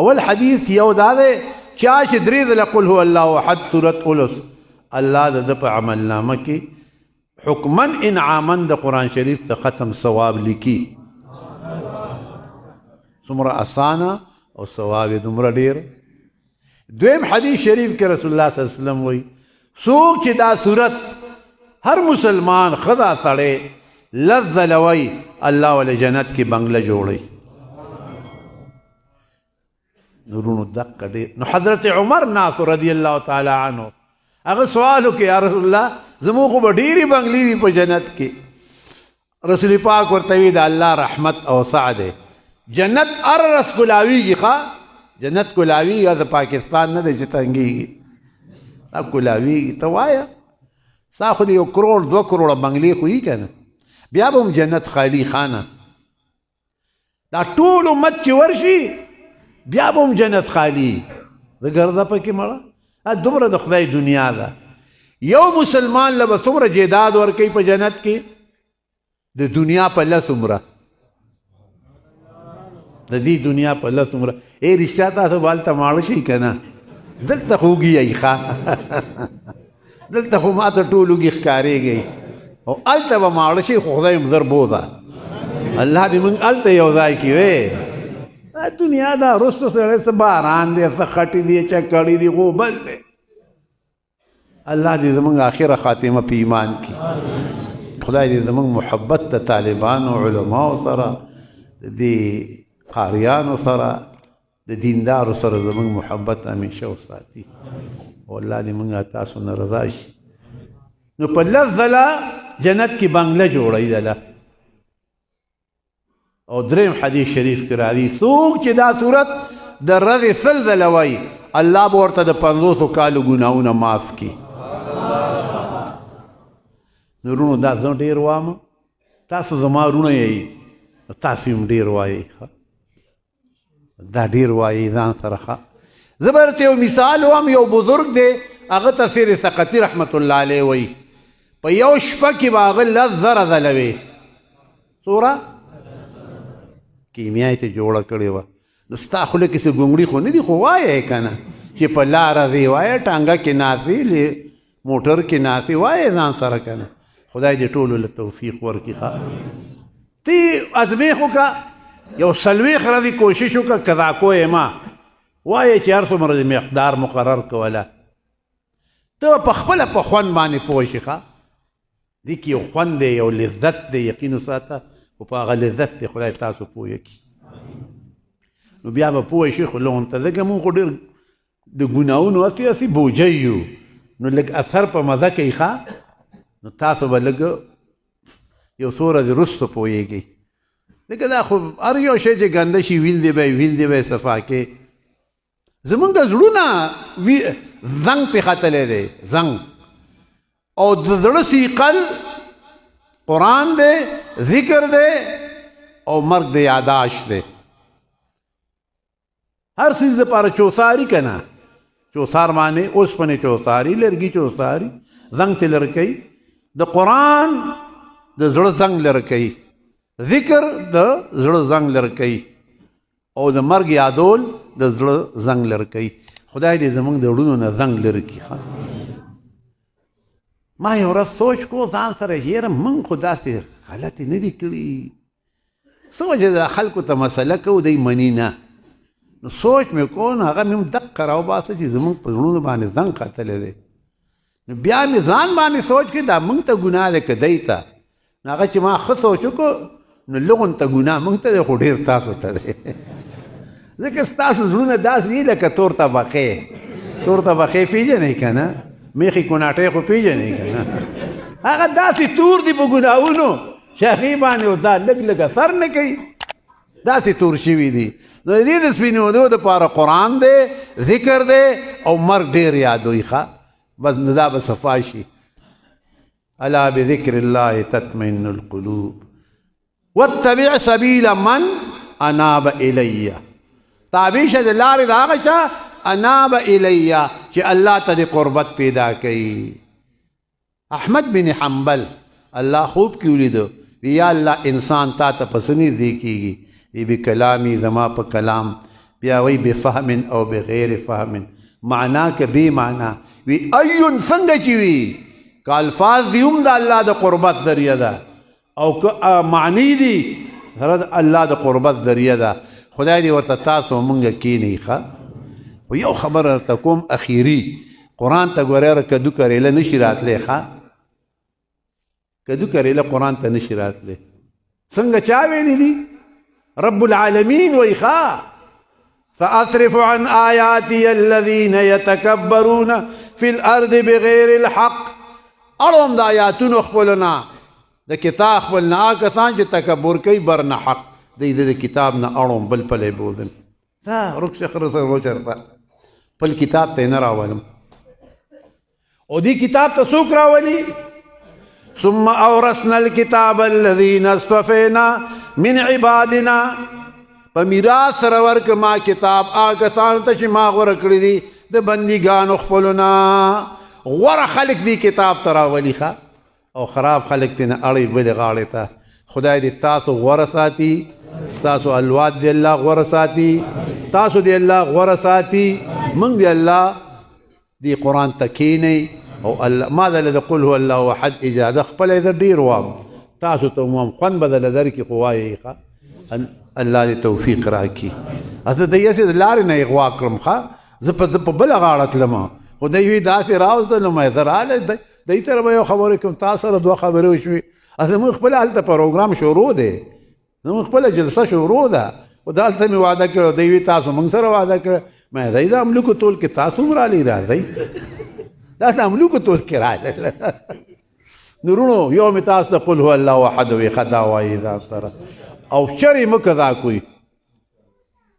اول حدیث یو دا دی چا چې درې ځله قل هو الله احد سورت اولس الله د ده په عملنامه کې حکما انعاما د قرآن شریف ته ختم ثواب لیکي څومره اسانه او ثواب یې دومره ډېر. دویم حدیث شریف کې رسول الله صلی الله علیه وسلم وایي څوک چې دا صورت هر مسلمان خدا سړی لس ځله وایي الله ولې جنت کې بنګله جوړوي. نورونو دقه ډېر. نو حضرت عمر ناصر رضی الله تعالی عنه هغه سوال وکړي یا رسول الله زموږ خو به ډېرې بنګلې وي په جنت کې. رسول پاک ورته وایي د الله رحمت اوسع دی. جنت هر رس کلاویږي ښه جنت کلاویږي د پاکستان نه دی چې تنګېږي کلاویږي. ته وایه ستا خو د 1 کروڑ 2 کروڑه بنګلې خو یي که نه بیا به هم جنت خالی خانه دا ټول امت چې ورشي بیا به هم جنت خالی د ګرځه پکې مړه دومره د خدای دنیا ده. یو مسلمان له به څومره جیداد ورکوي په جنت کې د دنیا په لس عمره د دې دنیا په لس عمره. ای رښتیا تاسو به هلته ماړه شئ که نه دلته خو وږي یئ ښه دلته خو ما ته ټول وږي ښکارېږئ او هلته به ماړه شئ خو خدای هم زر بوځه الله دې موږ هلته یو ځای کړي وی دنیا دا رستو سړی څه باران دی څه خټې دي چکړې دي غوبل دی. الله دې زموږ آخره خاتمه په ایمان کړي. خدای دې زموږ محبت د طالبانو علماو سره د دې قاریانو سره د دیندارو سره زموږ محبت همیشه وساتي او الله دې موږ تاسو نه رضا شي. نو په لس ځله جنت کې بنګله جوړوي دله. او دریم حدیث شریف کې راځي څوک چې دا صورت د ورځې سل ځله وایي الله به ورته د 500 کالو ګناهونه معاف کړي. نورونو دا زه ډېر وایم تاسو زما وروڼه یئ تاسو هم ډېر وایئ دا ډېر وایي ځان سره ښه. زه به درته یو مثال وایم. یو بزرګ دی هغه ته سیر سقطي رحمت الله علیه وایي په یو شپه کې به هغه 10,000 ځله وی څومره کیمیا یې ته جوړه کړې وه. نو ستا خوله کې څه ګونګړي خو نه دي خو وایه که نه چې په لاره ځې وایه ټانګه کې ناستې موټر کې ناستې وایه ځان سره که نه. خدای دې ټولو له توفیق ورکړي. ښه تی ازمیښ وکړه یو 40 ورځې کوشش وکړه قضا کوی ما وایه چې هر څومره د مقدار مقرر کوله ته په خپله په خوند باندې پوه شي. ښه دې کې یو خوند دی یو لذت دی یقین وساته خو په هغه لذت دی خدای تاسو پوه کړي. نو بیا به پوه شي خو لغون ته ځکه مونږ خو ډېر د ګناهونو هسې بوجۍ یو نو لږ اثر په مزه کوي. ښه نو تاسو به لږ یو څو ورځې وروسته پوهېږئ ځکه دا خو هر یو شی چې ګنده شي ویندې به یې صفا کې. زمونږ د زړونه زنګ پې ختلی دی زنګ او د زړه سیقل قرآن دی ذکر دی او مرګ د یاداشت دی. هر څیز دپاره چوساري که نه چوسار معنی اوسپنې چوساري لرګي چوساري زنګ ته لرې کوي. د قرآن د زړه زنګ لرې کوي ذکر د زړه زنګ لرې کوي او د مرګ یادول د زړه زنګ لرې کوي. خدای دې زموږ د وړونو نه زنګ لرې کړي. ما یو ورځ سوچ کو ځان سره یاره موږ خو داسې غلطې نه دي کړي څه وجه د خلکو ته مسله کوو دی مني نه. نو سوچ مې کو نو هغه مې هم دقه راوباسه چې زموږ په زړونو باندې زنګ ختلی دی. نو بیا مې ځان باندې سوچ کړي دا موږ ته ګناه دی که دی ته. نو هغه چې ما ښه سوچ وکړو نو لغون ته ګناه موږ ته دی خو ډېر تاسو ته دی ځکه ستاسو زړونه داسې دي لکه تور طبقې پېژنئ که نه میخي کوناټۍ خو پېژنئ که نه هغه داسې تور دي په ګناهونو چې هغې باندې اوس دا لږ لږ اثر نه کوي داسې تور شوي دي. نو د دې د سپینېدو دپاره قرآن دی ذکر دی او مرګ ډېر یادوي. ښه بس نو دا به صفا شي. الا بذکر الله تطمئن القلوب واتبع سبیل من اناب الی. تابع شه د لارې د هغه چا اناب الی چې الله ته د قربت پیدا کوي. احمد بن حنبل الله خوب کې ولیدو یا الله انسان تا ته پس نږدې کېږي وی به کلامي زما په کلام یا وی بفهم او بغیر فهم معنا که بی معنا وی ایون څنګه چې وي که الفاظ دی هم د الله د قربت ذریعه ده او که معنی دی سره د الله د قربت ذریعه ده خدای دې ورته تاسو مونږ کینی ښه و یو خبره درته کوم اخیري قرآن ته ګورې کدو کریله نشي راتلی ښه کدو کریله قرآن ته نشي راتلی څنګه چا ویلي دي رب العالمین وی ښه فأصرف عن آياتي الذين يتكبرون في الأرض بغير الحق اړوم د آیاتونو خپلنا د کتاب خپلنا کسان چې تکبر کوي بر نه حق د کتاب نه اړوم بل پلې بوزم تا رخص خرڅ روچرته بل کتاب ته نه راولم او دی کتاب ته څوک راولي ثم اورثنا الكتاب الذين اصطفينا من عبادنا په میراث سره ورک ما کتاب هغه کسانو ته چې ما غوره کړي دي د بندګانو خپلنا غوره خلق دی کتاب ته راولي ښه او خراب خلق ته نه اړوي بلې غاړې ته خدای دې تاسو غوره ساتي ستاسو الواد دې الله غوره ساتي تاسو دې الله غوره ساتي موږ دې الله دې قرآن ته کښېنئ او الله ماذا لده قل هو الله احد اجازه خپله یې زه ډېر وایم تاسو ته هم خوند به درله درکړي خو وایئ ښه الله دې توفیق راکړي زه د یسې د لارې نه یې غوا کړم ښه زه په بله غاړه تلم خو دی وی داسې راوستلم زه راغلی دی سره به یو خبرې کوم تا سره دوه خبرې وشوې زموږ خپله هلته پروګرام شروع دی زموږ خپله جلسه شروع ده خو دا هلته مې وعده کړی دی وی تاسو موږ سره وعده کړی ما دی د املوکو طول کې تاسو هم رالئ راځئ دا د املوکو طول کې رالئ نورونو یو مې تاسو ته قل هو الله احد وی ښه دا وایي ځان سره او شر یې مه کذا کوئ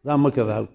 دا مه کذا